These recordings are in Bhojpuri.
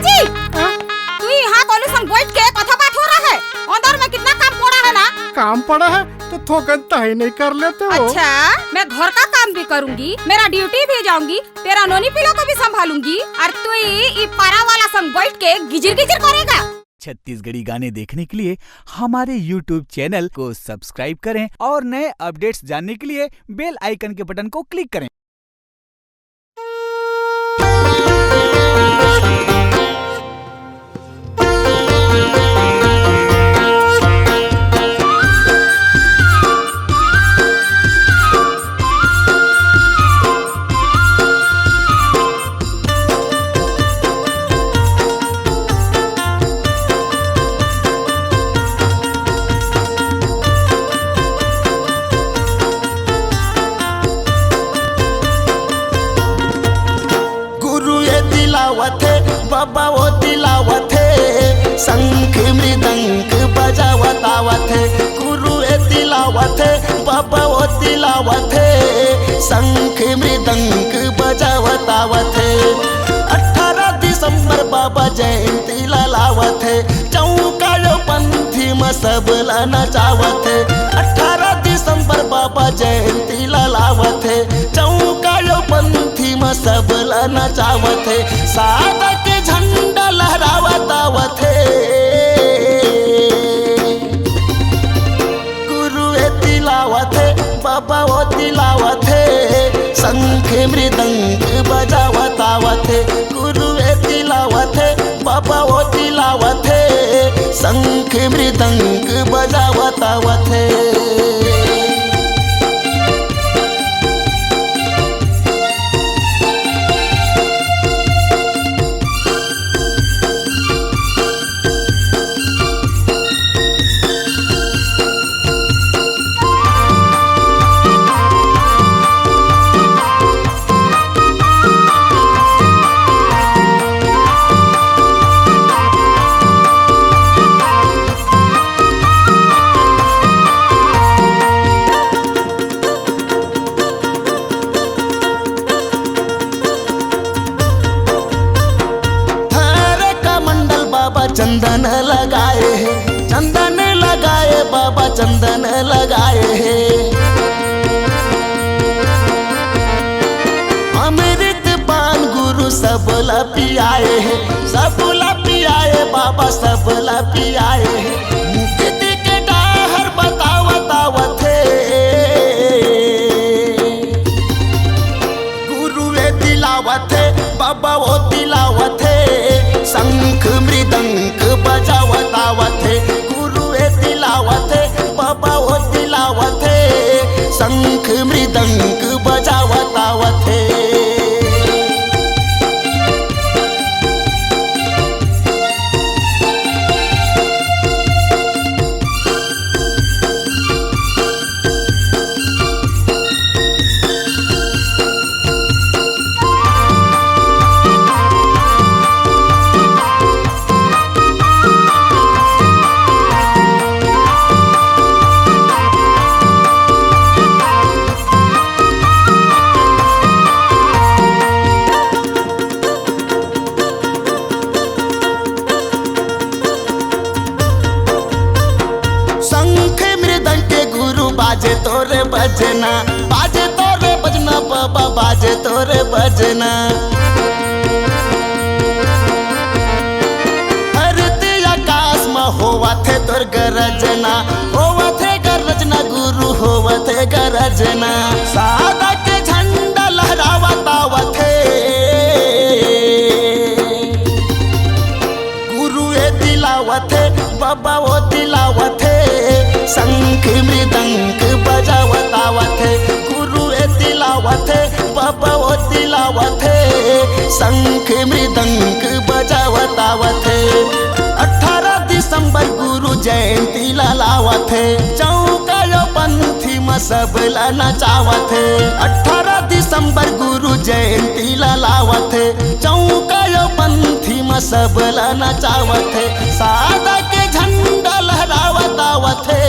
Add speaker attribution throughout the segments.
Speaker 1: जी तू यहाँ कॉलेज संग बैठ के कथा बात हो रहा है। अंदर में कितना काम पड़ा है ना।
Speaker 2: काम पड़ा है तो थोकता ही नहीं कर लेते हो।
Speaker 1: अच्छा मैं घर का काम भी करूँगी, मेरा ड्यूटी भी जाऊंगी, तेरा नोनी पिलो को भी संभालूंगी और तू ये पारा वाला संग बैठ के गिजिर गिजिर करेगा।
Speaker 3: छत्तीसगढ़ी गाने देखने के लिए हमारे YouTube चैनल को सब्सक्राइब करें और नए अपडेट्स जानने के लिए बेल आइकन के बटन को क्लिक करें।
Speaker 4: बाबा वो तिलावथे शंख मृदंग बजावतावथे गुरु ए तिलावथे बाबा वो तिलावथे शंख मृदंग बजावतावथे 18 दिसंबर बाबा जयंती लावथे चौकायो पंथी में सब नचावथे 18 दिसंबर बाबा जयंती लावथे चौकायो पंथी में सब नचावथे सादा के झंडा लहरावतावथे गुरु ए तिलावथे बाबा वो तिलावथे शंख मृदंग बजावतावथे गुरु ए तिलावथे बाबा वो तिलावथे शंख मृदंग बजावतावथे। चंदन लगाए है चंदन लगाए बाबा चंदन लगाए है अमृत पान गुरु सबला पियाए है सबला पियाए बाबा सबला पियाए है मुक्ति के डाहर बतावतावथे गुरु ए तिलावथे बाबा वो तिलावथे शंख मृदंग बजावतावथे गुरु ए तिलावथे बाबा वो तिलावथे शंख मृदंग बजावतावथे। बाजे तोरे बजना बाजे तोरे बजना बाबा बाजे तोरे बजना धरती आकाश में होवा थे तोर गरजना होवा थे गरजना गुरु होवा थे गरजना सादा के झंडा लहरावतावथे गुरु ए तिलावथे बाबा वो तिलावथे शंख मृदंग बजावतावथे गुरु ए तिलावथे बाबा वो तिलावथे शंख मृदंग बजावतावथे 18 दिसंबर गुरु जयंती लावथे चौकायो पंथी में सब नचावथे 18 दिसंबर गुरु जयंती लावथे चौकायो पंथी में सब नचावथे सादा के झंडा लहरावतावथे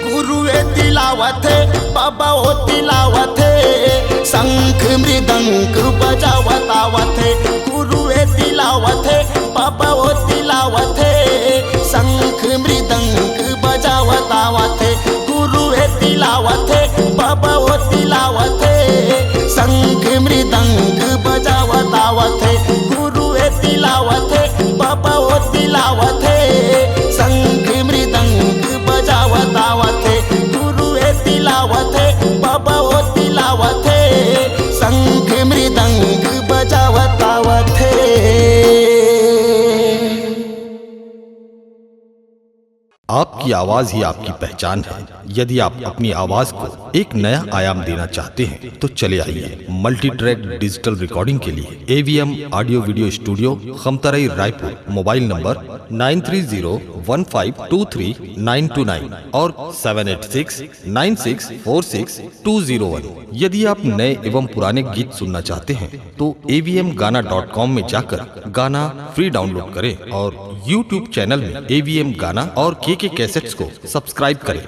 Speaker 4: गुरु ए तिलावथे बाबा वो तिलावथे शंख मृदंग बजा
Speaker 5: आपकी आवाज ही आपकी पहचान है। यदि आप अपनी आवाज को एक नया आयाम देना चाहते हैं तो चले आइए मल्टी ट्रैक डिजिटल रिकॉर्डिंग के लिए AVM audio video studio, Khamtarai, Raipur. Mobile number 9301523929 और 7869646201। यदि आप नए एवं पुराने गीत सुनना चाहते हैं तो avmgana.com में जाकर गाना फ्री डाउनलोड करें और YouTube चैनल में AVM गाना और KK कैसेट्स को सब्सक्राइब करें।